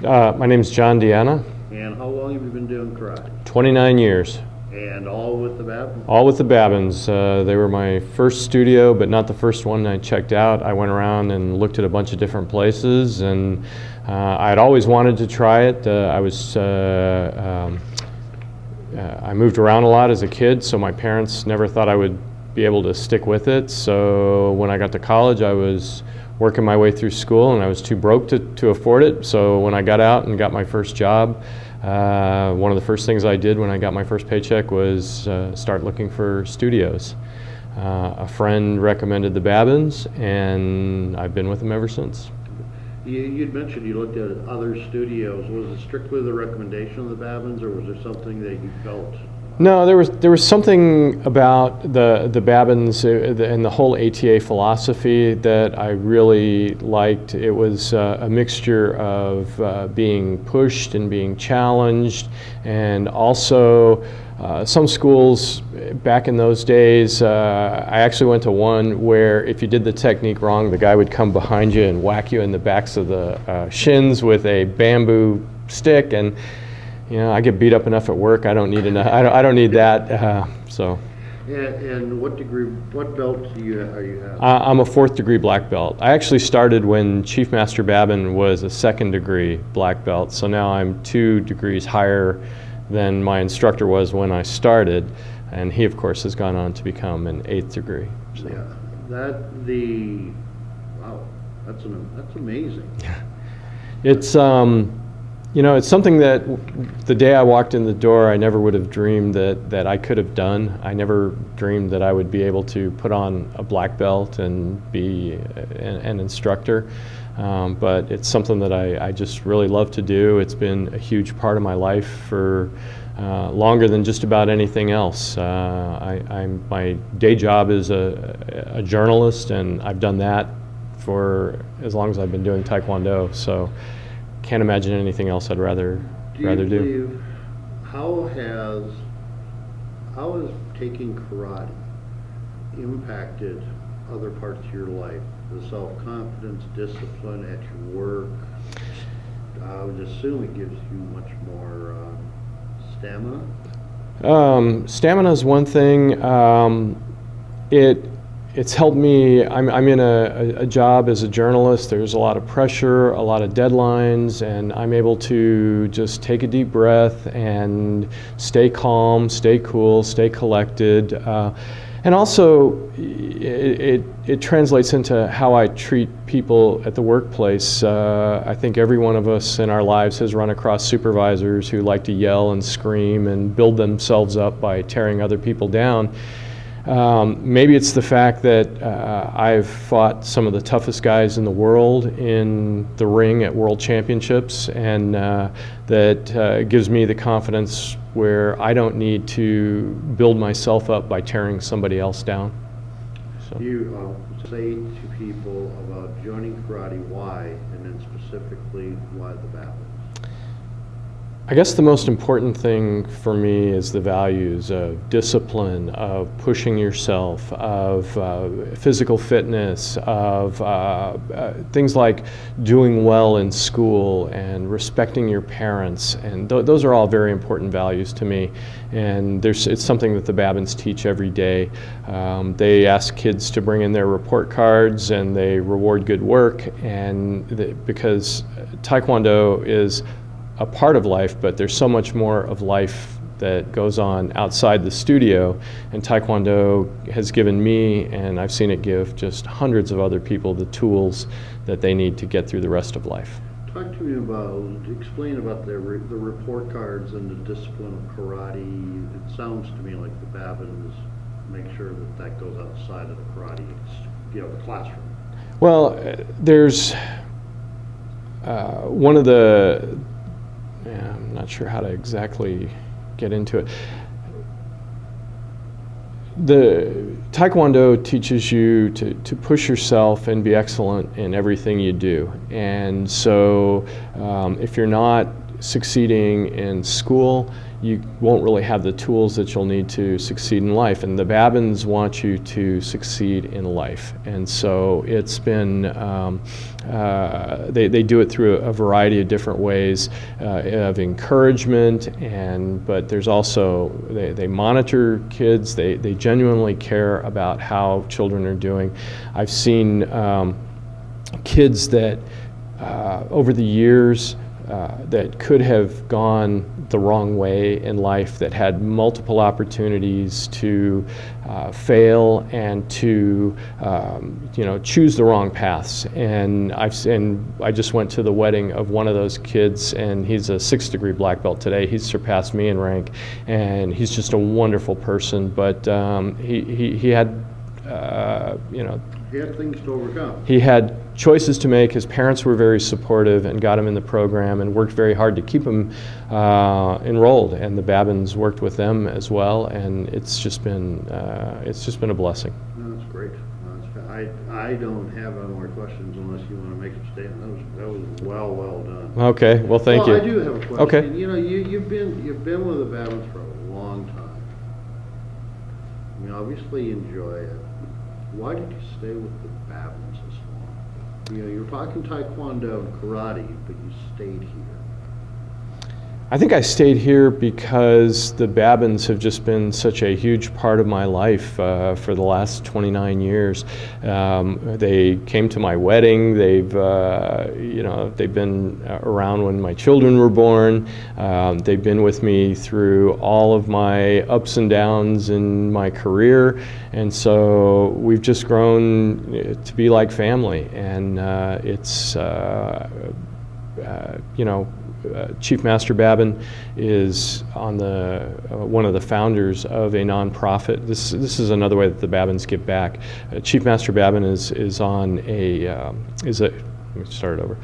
My name's John Deana. And how long have you been doing karate? 29 years. And all with the Babin? All with the Babins. They were my first studio, but not the first one I checked out. I went around and looked at a bunch of different places, and I'd always wanted to try it. I moved around a lot as a kid, so my parents never thought I would be able to stick with it. So when I got to college, I was working my way through school, and I was too broke to afford it. So when I got out and got my first job, one of the first things I did when I got my first paycheck was start looking for studios. A friend recommended the Babins, and I've been with them ever since. You'd mentioned you looked at other studios. Was it strictly the recommendation of the Babins, or was there something that you felt? No, there was something about the Babins and the whole ATA philosophy that I really liked. It was a mixture of being pushed and being challenged, and also some schools back in those days, I actually went to one where if you did the technique wrong, the guy would come behind you and whack you in the backs of the shins with a bamboo stick, and you know, I get beat up enough at work. I don't need enough. I don't need that. So. And what degree? What belt are you have? I'm a 4th degree black belt. I actually started when Chief Master Babin was a 2nd degree black belt. So now I'm 2 degrees higher than my instructor was when I started, and he of course has gone on to become an 8th degree. So. Yeah, wow, that's amazing. It's you know, it's something that the day I walked in the door, I never would have dreamed that I could have done. I never dreamed that I would be able to put on a black belt and be an instructor. But it's something that I just really love to do. It's been a huge part of my life for longer than just about anything else. My day job is a journalist, and I've done that for as long as I've been doing Taekwondo. So can't imagine anything else I'd rather do. How has taking karate impacted other parts of your life? The self-confidence, discipline at your work? I would assume it gives you much more stamina. Stamina is one thing. It's helped me. I'm in a job as a journalist. There's a lot of pressure, a lot of deadlines, and I'm able to just take a deep breath and stay calm, stay cool, stay collected. And also, it translates into how I treat people at the workplace. I think every one of us in our lives has run across supervisors who like to yell and scream and build themselves up by tearing other people down. Maybe it's the fact that I've fought some of the toughest guys in the world in the ring at World Championships, and that gives me the confidence where I don't need to build myself up by tearing somebody else down. So. You say to people about joining karate, why, and then specifically why the Babin? I guess the most important thing for me is the values of discipline, of pushing yourself, of physical fitness, of things like doing well in school and respecting your parents, and those are all very important values to me. And it's something that the Babins teach every day. They ask kids to bring in their report cards, and they reward good work, and because Taekwondo is a part of life, but there's so much more of life that goes on outside the studio, and Taekwondo has given me, and I've seen it give just hundreds of other people, the tools that they need to get through the rest of life. Talk to me explain about the report cards and the discipline of karate. It sounds to me like the Babins make sure that goes outside of the karate, the classroom. Well, there's one of the, I'm not sure how to exactly get into it. The Taekwondo teaches you to push yourself and be excellent in everything you do. And so if you're not succeeding in school, you won't really have the tools that you'll need to succeed in life. And the Babins want you to succeed in life. And so it's been, they do it through a variety of different ways of encouragement, but there's also, they monitor kids, they genuinely care about how children are doing. I've seen kids that over the years that could have gone the wrong way in life, that had multiple opportunities to fail and to choose the wrong paths. And I just went to the wedding of one of those kids, and he's a 6th degree black belt today. He's surpassed me in rank, and he's just a wonderful person. But he had He had things to overcome. He had choices to make. His parents were very supportive and got him in the program and worked very hard to keep him enrolled. And the Babins worked with them as well. And it's just been a blessing. No, that's great. I don't have any more questions unless you want to make a statement. That was well done. Okay. Well, thank you. I do have a question. Okay. You've been with the Babins for a long time. I mean, obviously you enjoy it. Why did you stay with the Babins this long? You're talking Taekwondo and karate, but you stayed here. I think I stayed here because the Babins have just been such a huge part of my life for the last 29 years. They came to my wedding. They've been around when my children were born. They've been with me through all of my ups and downs in my career, and so we've just grown to be like family. And Chief Master Babin is on one of the founders of a nonprofit. This is another way that the Babins give back. Chief Master Babin is on let me start it over.